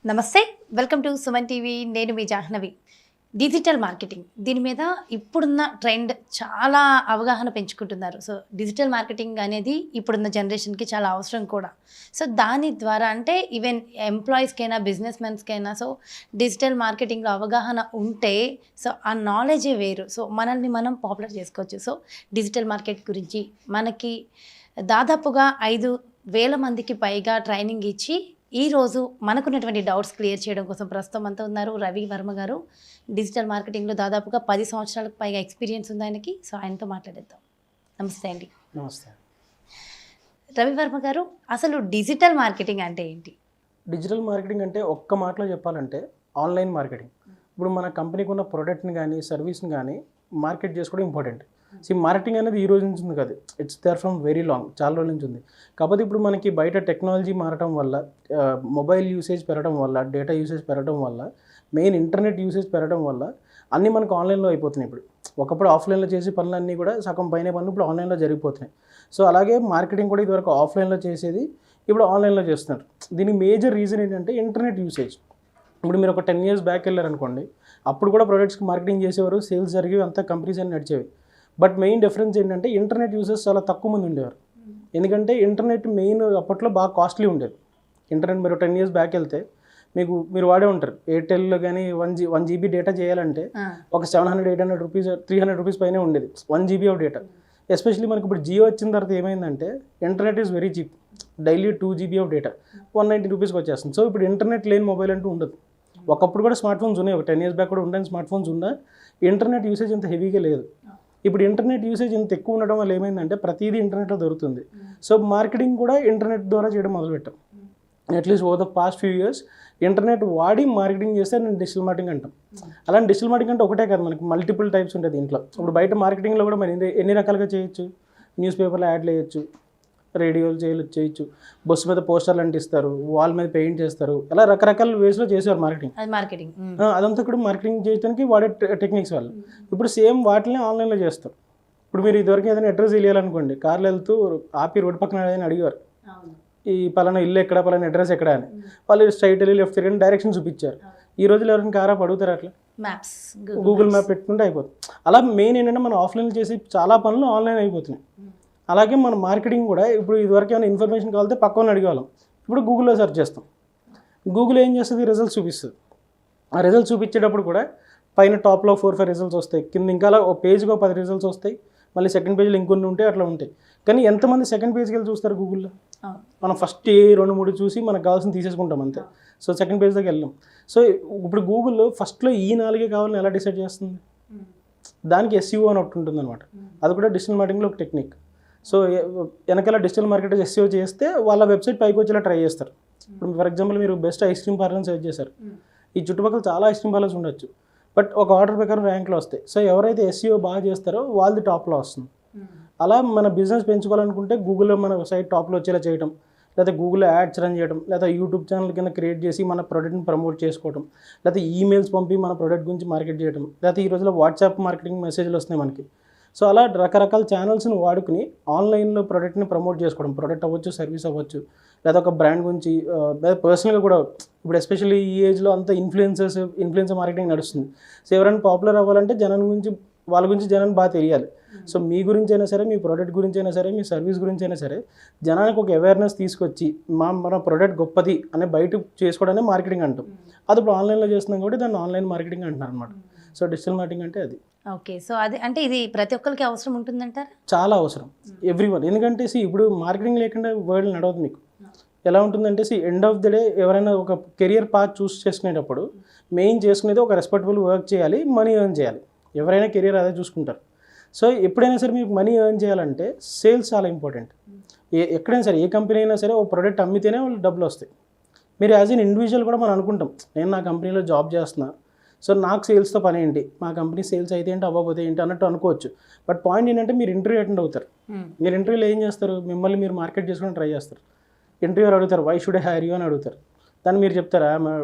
నమస్తే, welcome to Suman TV. నేను మీ Jahnavi. Digital marketing దీని మీద ఇప్పుడున్న ట్రెండ్ చాలా అవగాహన పెంచుకుంటున్నారు. సో డిజిటల్ మార్కెటింగ్ అనేది ఇప్పుడున్న జనరేషన్కి చాలా అవసరం కూడా. సో దాని ద్వారా అంటే ఈవెన్ ఎంప్లాయీస్కైనా బిజినెస్ మెన్స్కైనా సో డిజిటల్ మార్కెటింగ్లో అవగాహన ఉంటే సో ఆ నాలెడ్జే వేరు. సో మనల్ని మనం పాపులర్ చేసుకోవచ్చు. సో డిజిటల్ మార్కెట్ గురించి మనకి దాదాపుగా 5,000 మందికి పైగా ట్రైనింగ్ ఇచ్చి ఈరోజు మనకున్నటువంటి డౌట్స్ క్లియర్ చేయడం కోసం ప్రస్తుతం అంతా ఉన్నారు రవి వర్మ గారు. డిజిటల్ మార్కెటింగ్లో దాదాపుగా 10 సంవత్సరాలకు పైగా ఎక్స్పీరియన్స్ ఉంది ఆయనకి. సో ఆయనతో మాట్లాడేద్దాం. నమస్తే అండి. నమస్తే. రవి వర్మ గారు, అసలు డిజిటల్ మార్కెటింగ్ అంటే ఏంటి? డిజిటల్ మార్కెటింగ్ అంటే ఒక్క మాటలో చెప్పాలంటే ఆన్లైన్ మార్కెటింగ్. ఇప్పుడు మన కంపెనీకి ఉన్న ప్రోడక్ట్ని కానీ సర్వీస్ని కానీ మార్కెట్ చేసుకోవడం ఇంపార్టెంట్. మార్కెటింగ్ అనేది ఈ రోజు నుంచి ఉంది కదా, it's there from very long, చాలా రోజుల నుంచి ఉంది. కాకపోతే ఇప్పుడు మనకి బయట టెక్నాలజీ మారడం వల్ల, మొబైల్ యూసేజ్ పెరగడం వల్ల, డేటా యూసేజ్ పెరగడం వల్ల, మెయిన్ ఇంటర్నెట్ యూసేజ్ పెరగడం వల్ల అన్నీ మనకు ఆన్లైన్లో అయిపోతున్నాయి. ఇప్పుడు ఒకప్పుడు ఆఫ్లైన్లో చేసే పనులన్నీ కూడా సగం పైన పనులు ఇప్పుడు ఆన్లైన్లో జరిగిపోతున్నాయి. సో అలాగే మార్కెటింగ్ కూడా ఇదివరకు ఆఫ్లైన్లో చేసేది ఇప్పుడు ఆన్లైన్లో చేస్తున్నారు. దీనికి మేజర్ రీజన్ ఏంటంటే ఇంటర్నెట్ యూసేజ్. ఇప్పుడు మీరు ఒక 10 years బ్యాక్ వెళ్ళారనుకోండి, అప్పుడు కూడా ప్రొడక్ట్స్కి మార్కెటింగ్ చేసేవారు, సేల్స్ జరిగేవి, అంతా కంపెనీస్ అన్ని నడిచేవి. బట్ మెయిన్ డిఫరెన్స్ ఏంటంటే ఇంటర్నెట్ యూజర్స్ చాలా తక్కువ మంది ఉండేవారు. ఎందుకంటే ఇంటర్నెట్ మెయిన్ అప్పట్లో బాగా కాస్ట్లీ ఉండేది. ఇంటర్నెట్ మీరు 10 years బ్యాక్ వెళ్తే మీరు వాడే ఉంటారు. ఎయిర్టెల్లో కానీ 1 GB డేటా చేయాలంటే ఒక 700-800 రూపీస్ 300 రూపీస్ పైనే ఉండేది 1 GB ఆఫ్ డేటా. ఎస్పెషల్లీ మనకి ఇప్పుడు జియో వచ్చిన తర్వాత ఏమైందంటే internet is very cheap. Daily 2 GB of data 190 రూపీస్కి వచ్చేస్తుంది. సో ఇప్పుడు ఇంటర్నెట్ లేని మొబైల్ అంటూ ఉండదు. ఒకప్పుడు కూడా స్మార్ట్ ఫోన్స్ ఉన్నాయి, ఒక 10 years బ్యాక్ కూడా ఉండని స్మార్ట్ ఫోన్స్ ఉన్నా ఇంటర్నెట్ యూసేజ్ ఇంత హెవీగా లేదు. ఇప్పుడు ఇంటర్నెట్ యూసేజ్ ఇంత ఎక్కువ ఉండడం వల్ల ఏమైందంటే ప్రతిదీ ఇంటర్నెట్లో దొరుకుతుంది. సో మార్కెటింగ్ కూడా ఇంటర్నెట్ ద్వారా చేయడం మొదలుపెట్టాం. At least over the past few years internet వాడి మార్కెటింగ్ చేస్తే నేను డిజిటల్ మార్కెటింగ్ అంటాం. అలాంటి డిజిటల్ మార్కెటింగ్ అంటే ఒకటే కాదు, మనకి మల్టిపుల్ టైప్స్ ఉంటుంది దీంట్లో. ఇప్పుడు బయట మార్కెటింగ్లో కూడా మనం ఎన్ని రకాలుగా చేయొచ్చు. న్యూస్ పేపర్లో యాడ్లు వేయచ్చు, రేడియోలు చేయొచ్చు, బస్సు మీద పోస్టర్లు అంటిస్తారు, వాల్ మీద పెయింట్ చేస్తారు, అలా రకరకాల వేస్లో చేసేవారు మార్కెటింగ్. అదంతా కూడా మార్కెటింగ్ చేయడానికి వాడే టెక్నిక్స్ వాళ్ళు. ఇప్పుడు సేమ్ వాటిని ఆన్లైన్లో చేస్తారు. ఇప్పుడు మీరు ఇదివరకు ఏదైనా అడ్రస్ తెలియాలనుకోండి, కార్లో వెళ్తూ ఆపి రోడ్డు పక్కన ఏదైనా అడిగారు, ఈ పలానా ఇల్లు ఎక్కడ, పలానా అడ్రస్ ఎక్కడ అని. వాళ్ళు స్ట్రైట్ వెళ్ళి లెఫ్ట్ తిరిగి డైరెక్షన్ చూపించారు. ఈ రోజుల్లో ఎవరైనా కారా అడుగుతారు, అట్లా గూగుల్ మ్యాప్ పెట్టుకుంటే అయిపోతుంది. అలా మెయిన్ ఏంటంటే మనం ఆఫ్లైన్ చేసి చాలా పనులు ఆన్లైన్ అయిపోతున్నాయి. అలాగే మన మార్కెటింగ్ కూడా ఇప్పుడు ఇదివరకు ఏమైనా ఇన్ఫర్మేషన్ కావాలంటే పక్కన అడిగేవాళ్ళం, ఇప్పుడు గూగుల్లో సెర్చ్ చేస్తాం. గూగుల్ ఏం చేస్తుంది, రిజల్ట్స్ చూపిస్తుంది. ఆ రిజల్ట్స్ చూపించేటప్పుడు కూడా పైన టాప్లో 4-5 రిజల్ట్స్ వస్తాయి, కింద ఇంకా ఒక పేజ్కి 10 రిజల్ట్స్ వస్తాయి, మళ్ళీ సెకండ్ పేజ్లో ఇంకొన్ని ఉంటాయి, అట్లా ఉంటాయి. కానీ ఎంతమంది సెకండ్ పేజ్కి వెళ్ళి చూస్తారు గూగుల్లో? మనం ఫస్ట్ 2-3 చూసి మనకు కావాల్సిన తీసేసుకుంటాం అంతే. సో సెకండ్ పేజ్ దగ్గర వెళ్ళాం. సో ఇప్పుడు గూగుల్లో ఫస్ట్లో ఈ 4 కావాలని ఎలా డిసైడ్ చేస్తుంది? దానికి SEO అని ఒకటి ఉంటుంది అనమాట. అది కూడా డిజిటల్ మార్కెటింగ్లో ఒక టెక్నిక్. సో వెనకాల డిజిటల్ మార్కెటర్ SEO చేస్తే వాళ్ళ వెబ్సైట్ పైకి వచ్చేలా ట్రై చేస్తారు. ఇప్పుడు ఫర్ ఎగ్జాంపుల్ మీరు బెస్ట్ ఐస్ క్రీమ్ పార్లర్ని సెర్చ్ చేశారు, ఈ చుట్టుపక్కల చాలా ఐస్ క్రీమ్ పార్లర్స్ ఉండొచ్చు, బట్ ఒక ఆర్డర్ ప్రకారం ర్యాంక్లో వస్తాయి. సో ఎవరైతే SEO బాగా చేస్తారో వాళ్ళది టాప్లో వస్తుంది. అలా మన బిజినెస్ పెంచుకోవాలనుకుంటే గూగుల్లో మన సైట్ టాప్లో వచ్చేలా చేయడం, లేదా గూగుల్లో యాడ్స్ రన్ చేయడం, లేదా యూట్యూబ్ ఛానల్ కింద క్రియేట్ చేసి మన ప్రోడక్ట్ని ప్రమోట్ చేసుకోవడం, లేదా ఈమెయిల్స్ పంపి మన ప్రోడక్ట్ గురించి మార్కెట్ చేయడం, లేదా ఈ రోజుల్లో వాట్సాప్ మార్కెటింగ్ మెసేజ్లు వస్తున్నాయి మనకి. సో అలా రకరకాల ఛానల్స్ని వాడుకుని ఆన్లైన్లో ప్రోడక్ట్ని ప్రమోట్ చేసుకోవడం, ప్రోడక్ట్ అవ్వచ్చు, సర్వీస్ అవ్వచ్చు, లేదా ఒక బ్రాండ్ గురించి, లేదా పర్సనల్గా కూడా. ఇప్పుడు ఎస్పెషల్లీ ఈ ఏజ్లో అంతా ఇన్ఫ్లుయెన్సర్ మార్కెటింగ్ నడుస్తుంది. సో ఎవరైనా పాపులర్ అవ్వాలంటే వాళ్ళ గురించి జనాన్ని బాగా తెలియాలి. సో మీ గురించి అయినా సరే, మీ ప్రోడక్ట్ గురించి అయినా సరే, మీ సర్వీస్ గురించి అయినా సరే జనానికి ఒక అవేర్నెస్ తీసుకొచ్చి మన ప్రోడక్ట్ గొప్పది అనే బయట చేసుకోవడానే మార్కెటింగ్ అంటాం. అది ఇప్పుడు ఆన్లైన్లో చేస్తున్నాం కాబట్టి దాన్ని ఆన్లైన్ మార్కెటింగ్ అంటున్నారు అనమాట. సో డిజిటల్ మార్కెటింగ్ అంటే అది. ఓకే. సో అది అంటే ఇది ప్రతి ఒక్కరికి అవసరం ఉంటుందంటారా? చాలా అవసరం, ఎవ్రీవన్. ఎందుకంటే ఇప్పుడు మార్కెటింగ్ లేకుండా వరల్డ్ నడవదు మీకు. ఎలా ఉంటుందంటే ఎండ్ ఆఫ్ ద డే ఎవరైనా ఒక కెరియర్ పాత్ చూస్ చేసుకునేటప్పుడు మెయిన్ చేసుకునేది ఒక రెస్పెక్టబుల్ వర్క్ చేయాలి, మనీ ఎర్న్ చేయాలి. ఎవరైనా కెరియర్ అదే చూసుకుంటారు. సో ఎప్పుడైనా సరే మీకు మనీ ఎర్న్ చేయాలంటే సేల్స్ చాలా ఇంపార్టెంట్. ఎక్కడైనా సరే, ఏ కంపెనీ అయినా సరే, ఒక ప్రోడక్ట్ అమ్మితేనే వాళ్ళు డబ్బులు వస్తాయి. మీరు యాజ్ ఎన్ ఇండివిజువల్ కూడా మనం అనుకుంటాం, నేను నా కంపెనీలో జాబ్ చేస్తున్నా, సో నాకు సేల్స్తో పని ఏంటి, మా కంపెనీ సేల్స్ అయితే ఏంటి, అవ్వకపోతే ఏంటి అన్నట్టు అనుకోవచ్చు. బట్ పాయింట్ ఏంటంటే మీరు ఇంటర్వ్యూ అటెండ్ అవుతారు. మీరు ఇంటర్వ్యూలో ఏం చేస్తారు, మిమ్మల్ని మీరు మార్కెట్ చేసుకుని ట్రై చేస్తారు. ఇంటర్వ్యూర్ అడుగుతారు, why should I hire you అని అడుగుతారు. దాన్ని మీరు చెప్తారా,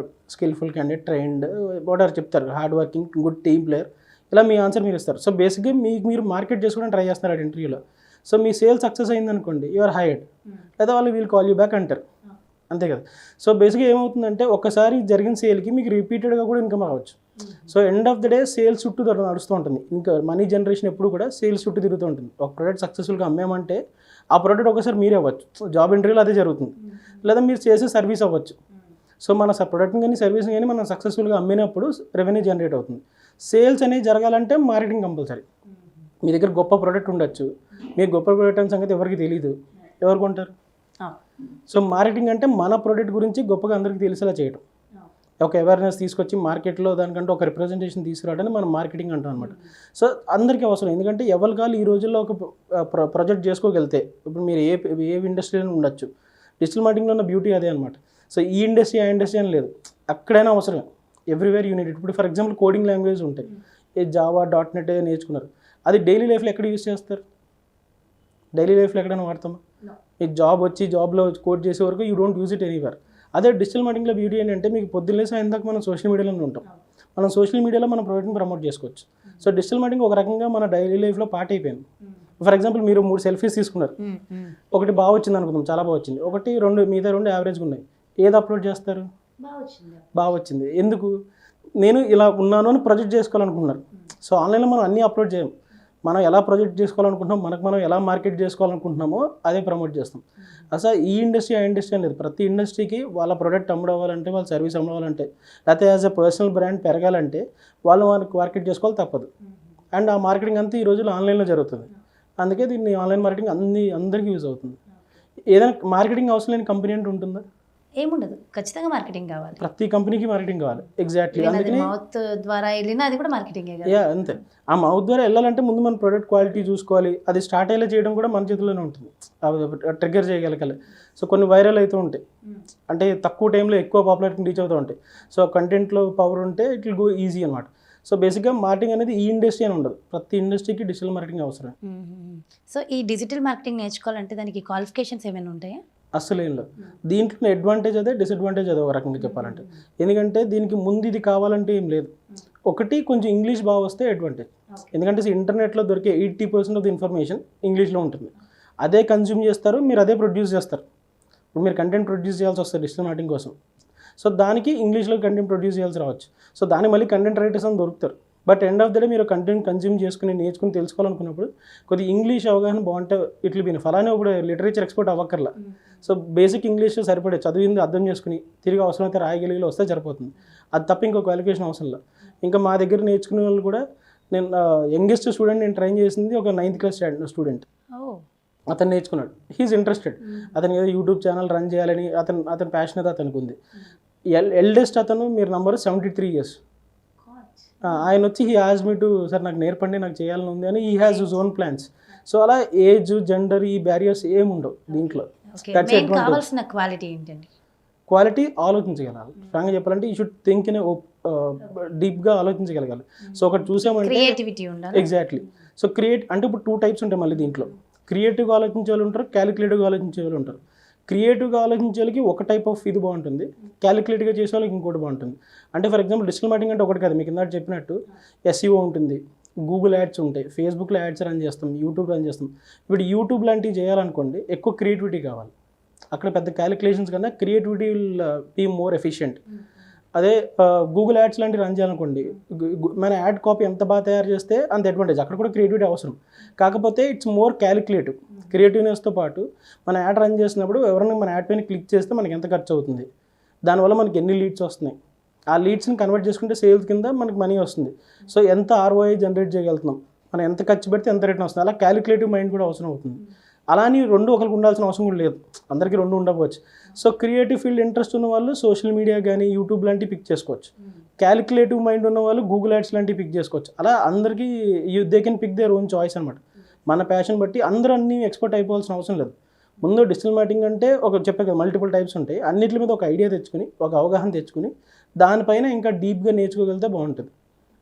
స్కిల్ఫుల్ క్యాండిడేట్, ట్రైన్డ్, వాట్ చెప్తారు, hard working, good team player, ఇలా మీ ఆన్సర్ మీరు ఇస్తారు. సో బేసిక్గా మీరు మార్కెట్ చేసుకోవడానికి ట్రై చేస్తున్నారు ఆ ఇంటర్వ్యూలో. సో మీ సేల్ సక్సెస్ అయిందనుకోండి, యు ఆర్ హైర్డ్, లేదా వాళ్ళు వీల్ కాల్ యూ బ్యాక్ అంటారు. అంతే కదా. సో బేసిక్గా ఏమవుతుందంటే ఒకసారి జరిగిన సేల్కి మీకు రిపీటెడ్గా కూడా ఇన్కమ్ రావచ్చు. So end of the day sales చుట్టూ నడుస్తూ ఉంటుంది. ఇంకా మనీ జనరేషన్ ఎప్పుడు కూడా సేల్స్ చుట్టూ తిరుగుతూ ఉంటుంది. ఒక ప్రోడక్ట్ సక్సెస్ఫుల్గా అమ్మామంటే ఆ ప్రోడక్ట్ ఒకసారి మీరే అవ్వచ్చు, జాబ్ ఇంటర్వ్యూలో అదే జరుగుతుంది, లేదా మీరు చేసే సర్వీస్ అవ్వచ్చు. సో మన ప్రోడక్ట్ని కానీ సర్వీస్ని కానీ మనం సక్సెస్ఫుల్గా అమ్మినప్పుడు రెవెన్యూ జనరేట్ అవుతుంది. సేల్స్ అనేవి జరగాలంటే మార్కెటింగ్ కంపల్సరీ. మీ దగ్గర గొప్ప ప్రోడక్ట్ ఉండొచ్చు, మీకు గొప్ప ప్రోడక్ట్ అనే సంగతి ఎవరికి తెలియదు, ఎవరు కొంటారు? సో మార్కెటింగ్ అంటే మన ప్రోడక్ట్ గురించి గొప్పగా అందరికీ తెలిసేలా చేయడం, ఒక అవేర్నెస్ తీసుకొచ్చి మార్కెట్లో దానికంటే ఒక రిప్రజెంటేషన్ తీసుకురావడానికి మనం మార్కెటింగ్ అంటాం అనమాట. సో అందరికీ అవసరం, ఎందుకంటే ఎవరి కాళ్ళు ఈ రోజుల్లో ఒక ప్రాజెక్ట్ చేసుకోగలితే ఇప్పుడు మీరు ఏ ఇండస్ట్రీలో ఉండొచ్చు, డిజిటల్ మార్కెటింగ్లో ఉన్న బ్యూటీ అదే అనమాట. సో ఈ ఇండస్ట్రీ ఆ ఇండస్ట్రీ అని లేదు, ఎక్కడైనా అవసరమే, ఎవ్రీవేర్ యూనిట్. ఇప్పుడు ఫర్ ఎగ్జాంపుల్ కోడింగ్ లాంగ్వేజ్ ఉంటాయి, ఏ జావా .NET నేర్చుకున్నారు, అది డైలీ లైఫ్లో ఎక్కడ యూజ్ చేస్తారు? డైలీ లైఫ్లో ఎక్కడైనా వాడతామా? మీకు జాబ్ వచ్చి జాబ్లో కోడ్ చేసే వరకు you don't use it anywhere. అదే డిజిటల్ మార్కెటింగ్లో బ్యూటీ ఏంటంటే మీకు పొద్దున్నే సాయంత్రం మనం సోషల్ మీడియాలో ఉంటాం, మనం సోషల్ మీడియాలో మన ప్రోడక్ట్ని ప్రమోట్ చేసుకోవచ్చు. సో డిజిటల్ మార్కెటింగ్ ఒక రకంగా మన డైలీ లైఫ్లో పార్ట్ అయిపోయింది. ఫర్ ఎగ్జాంపుల్ మీరు 3 సెల్ఫీస్ తీసుకున్నారు, ఒకటి బాగా వచ్చింది అనుకుందాం, చాలా బాగా వచ్చింది, ఒకటి 2 మిగతా 2 యావరేజ్గా ఉన్నాయి, ఏది అప్లోడ్ చేస్తారు? బాగా వచ్చింది. ఎందుకు? నేను ఇలా ఉన్నాను అని ప్రొజెక్ట్ చేసుకోవాలనుకుంటున్నారు. సో ఆన్లైన్లో మనం అన్నీ అప్లోడ్ చేయం, మనం ఎలా ప్రొజెక్ట్ చేసుకోవాలనుకుంటున్నాం, మనకు మనం ఎలా మార్కెట్ చేసుకోవాలనుకుంటున్నామో అదే ప్రమోట్ చేస్తాం. అసలు ఈ ఇండస్ట్రీ ఆ ఇండస్ట్రీ అని లేదు, ప్రతి ఇండస్ట్రీకి వాళ్ళ ప్రోడక్ట్ అమ్మడవాలంటే, వాళ్ళ సర్వీస్ అమ్మవాలంటే, లేకపోతే యాజ్ ఎ పర్సనల్ బ్రాండ్ పెరగాలంటే వాళ్ళు మనకు మార్కెట్ చేసుకోవాలి తప్పదు. అండ్ ఆ మార్కెటింగ్ అంతా ఈ రోజుల్లో ఆన్లైన్లో జరుగుతుంది. అందుకే దీన్ని ఆన్లైన్ మార్కెటింగ్ అందరికీ యూజ్ అవుతుంది. ఏదైనా మార్కెటింగ్ అవసరం లేని కంపెనీ అంటే ఉంటుందా? ఏముండదు, ఖచ్చితంగా మార్కెటింగ్ కావాలి, ప్రతి కంపెనీకి మార్కెటింగ్ కావాలి. ఎగ్జాక్ట్లీ, అందుకని మౌత్ ద్వారా వెళ్ళినా అది కూడా మార్కెటింగే కదా. యా అంతే. ఆ మౌత్ ద్వారా వెళ్ళాలంటే ముందు మన ప్రోడక్ట్ క్వాలిటీ చూసుకోవాలి, అది స్టార్ట్ అయ్యేలా చేయడం కూడా మన చేతిలోనే ఉంటుంది, ట్రిగ్గర్ చేయగలగాలి. సో కొన్ని వైరల్ అవుతూ ఉంటాయి, అంటే తక్కువ టైంలో ఎక్కువ పాపులారిటీని రీచ్ అవుతూ ఉంటాయి. సో కంటెంట్లో పవర్ ఉంటే ఇట్ విల్ గో ఈజీ అనమాట. సో బేసిక్గా మార్కెటింగ్ అనేది ఈ ఇండస్ట్రీ అని ఉండదు, ప్రతి ఇండస్ట్రీకి డిజిటల్ మార్కెటింగ్ అవసరం. సో ఈ డిజిటల్ మార్కెటింగ్ నేర్చుకోవాలంటే దానికి క్వాలిఫికేషన్స్ ఏమైనా ఉంటాయా? అసలు ఏం లేదు. దీంట్లో అడ్వాంటేజ్ అదే, డిసడ్వాంటేజ్ అదే ఒక రకంగా చెప్పాలంటే. ఎందుకంటే దీనికి ముందు ఇది కావాలంటే ఏం లేదు. ఒకటి కొంచెం ఇంగ్లీష్ బాగా వస్తే అడ్వాంటేజ్, ఎందుకంటే ఇంటర్నెట్లో దొరికే 80% ఆఫ్ ది ఇన్ఫర్మేషన్ ఇంగ్లీష్లో ఉంటుంది. అదే కన్జ్యూమ్ చేస్తారు, మీరు అదే ప్రొడ్యూస్ చేస్తారు. ఇప్పుడు మీరు కంటెంట్ ప్రొడ్యూస్ చేయాల్సి వస్తుంది డిజిటల్ మార్కెటింగ్ కోసం. సో దానికి ఇంగ్లీష్లో కంటెంట్ ప్రొడ్యూస్ చేయాల్సి రావచ్చు. సో దానికి మళ్ళీ కంటెంట్ రైటర్స్ అని దొరుకుతారు. But end of the day మీరు కంటెంట్ కన్జ్యూమ్ చేసుకుని నేర్చుకుని తెలుసుకోవాలనుకున్నప్పుడు కొద్దిగా ఇంగ్లీష్ అవగాహన బాగుంటే ఇట్లు బీన్ ఫలానే ఇప్పుడు లిటరేచర్ ఎక్స్పర్ట్ అవ్వక్కర్లా. సో బేసిక్ ఇంగ్లీష్ సరిపడే చదివింది అర్థం చేసుకుని తిరిగి అవసరమైతే రాయగలిగి వస్తే సరిపోతుంది. అది తప్ప ఇంకో క్వాలిఫికేషన్ అవసరం లేదు. ఇంకా మా దగ్గర నేర్చుకునే వాళ్ళు కూడా, నేను యంగెస్ట్ స్టూడెంట్ నేను ట్రైన్ చేసింది ఒక 9th క్లాస్ స్టూడెంట్. అతను నేర్చుకున్నాడు, హీఈస్ ఇంట్రెస్టెడ్. అతను ఏదో యూట్యూబ్ ఛానల్ రన్ చేయాలని అతని ప్యాషన్ అయితే అతనికి ఉంది. ఎల్డెస్ట్ అతను మీరు నంబర్ 73 years. ఆయన వచ్చి he has me to sir నాకు నేర్పండి, నాకు చేయాలని ఉంది అని he has his own plans. So అలా ఏజ్, జెండర్, ఈ బ్యారియర్స్ ఏముండవు దీంట్లో. కావాల్సిన క్వాలిటీ ఏంటండి? క్వాలిటీ ఆలోచించగలగాలి. ఫ్రాంక్గా చెప్పాలంటే యూ షుడ్ థింక్ ఇన్ డీప్గా ఆలోచించగలగాలి. సో ఒకటి చూసామంటే క్రియేటివిటీ ఉండాలి. ఎగ్జాక్ట్లీ. సో అంటే ఇప్పుడు 2 types ఉంటాయి మళ్ళీ దీంట్లో. క్రియేటివ్గా ఆలోచించే వాళ్ళు ఉంటారు, క్యాలిక్యులేటివ్గా ఆలోచించే వాళ్ళు ఉంటారు. క్రియేటివ్గా ఆలోచించే వాళ్ళకి ఒక టైప్ ఆఫ్ ఇది బాగుంటుంది, క్యాలిక్యులేట్గా చేసే వాళ్ళకి ఇంకోటి బాగుంటుంది. అంటే ఫర్ ఎగ్జాంపుల్ డిజిటల్ మార్కెటింగ్ అంటే ఒకటి కాదు, మీకు ఇందాక చెప్పినట్టు SEO ఉంటుంది, గూగుల్ యాడ్స్ ఉంటాయి, ఫేస్బుక్లో యాడ్స్ రన్ చేస్తాం, యూట్యూబ్ రన్ చేస్తాం. ఇప్పుడు యూట్యూబ్ లాంటివి చేయాలనుకోండి ఎక్కువ క్రియేటివిటీ కావాలి. అక్కడ పెద్ద క్యాలిక్యులేషన్స్ కన్నా creativity will be more efficient. అదే గూగుల్ యాడ్స్ లాంటివి రన్ చేయాలనుకోండి, మన యాడ్ కాపీ ఎంత బాగా తయారు చేస్తే అంత అడ్వాంటేజ్. అక్కడ కూడా క్రియేటివిటీ అవసరం, కాకపోతే ఇట్స్ మోర్ క్యాలిక్యులేటివ్. క్రియేటివ్నెస్తో పాటు మన యాడ్ రన్ చేసినప్పుడు ఎవరైనా మన యాడ్ పైన క్లిక్ చేస్తే మనకి ఎంత ఖర్చు అవుతుంది, దానివల్ల మనకి ఎన్ని లీడ్స్ వస్తున్నాయి, ఆ లీడ్స్ని కన్వర్ట్ చేసుకుంటే సేల్స్ కింద మనకి మనీ వస్తుంది. సో ఎంత ROI జనరేట్ చేయగలుగుతున్నాం, మనం ఎంత ఖర్చు పెడితే ఎంత రిటర్న్ వస్తుంది, అలా క్యాలిక్యులేటివ్ మైండ్ కూడా అవసరం అవుతుంది. అలా అని 2 ఒకరికి ఉండాల్సిన అవసరం కూడా లేదు, అందరికీ 2 ఉండకపోవచ్చు. సో క్రియేటివ్ ఫీల్డ్ ఇంట్రెస్ట్ ఉన్న వాళ్ళు సోషల్ మీడియా కానీ యూట్యూబ్ లాంటివి పిక్ చేసుకోవచ్చు. క్యాలిక్యులేటివ్ మైండ్ ఉన్న వాళ్ళు గూగుల్ యాడ్స్ లాంటివి పిక్ చేసుకోవచ్చు. అలా అందరికీ they can pick their own choice అనమాట. మన ప్యాషన్ బట్టి అందరూ అన్నీ ఎక్స్పర్ట్ అయిపోవాల్సిన అవసరం లేదు. ముందు డిజిటల్ మార్కెటింగ్ అంటే చెప్పే కదా మల్టిపుల్ టైప్స్ ఉంటాయి, అన్నిటి మీద ఒక ఐడియా తెచ్చుకుని, ఒక అవగాహన తెచ్చుకుని దానిపైన ఇంకా డీప్గా నేర్చుకోగలిగితే బాగుంటుంది.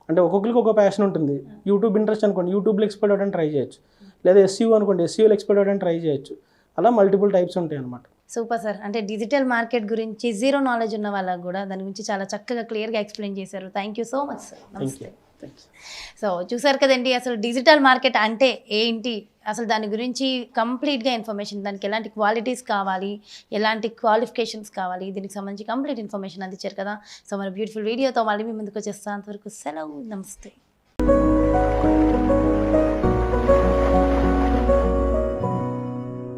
అంటే ఒక్కొక్కరికి ఒక ప్యాషన్ ఉంటుంది. యూట్యూబ్ ఇంట్రెస్ట్ అనుకోండి, యూట్యూబ్లో ఎక్స్పర్ట్ అవ్వడానికి ట్రై చేయొచ్చు. లేదా SEO అనుకోండి, SEOలో ఎక్స్పర్ట్ అవ్వడానికి ట్రై చేయొచ్చు. అలా మల్టిపుల్ టైప్స్ ఉంటాయి అనమాట. Super sir. అంటే డిజిటల్ మార్కెట్ గురించి జీరో నాలెడ్జ్ ఉన్న వాళ్ళకి కూడా దాని గురించి చాలా చక్కగా క్లియర్గా ఎక్స్ప్లెయిన్ చేశారు. Thank you so much sir. నమస్తే. సో చూసారు కదండి, అసలు డిజిటల్ మార్కెట్ అంటే ఏంటి, అసలు దాని గురించి కంప్లీట్గా ఇన్ఫర్మేషన్, దానికి ఎలాంటి క్వాలిటీస్ కావాలి, ఎలాంటి క్వాలిఫికేషన్స్ కావాలి, దీనికి సంబంధించి కంప్లీట్ ఇన్ఫర్మేషన్ అందించారు కదా. సో మన బ్యూటిఫుల్ వీడియోతో మళ్ళీ మీ ముందుకు వచ్చేస్తాను. అంతవరకు సెలవు, నమస్తే.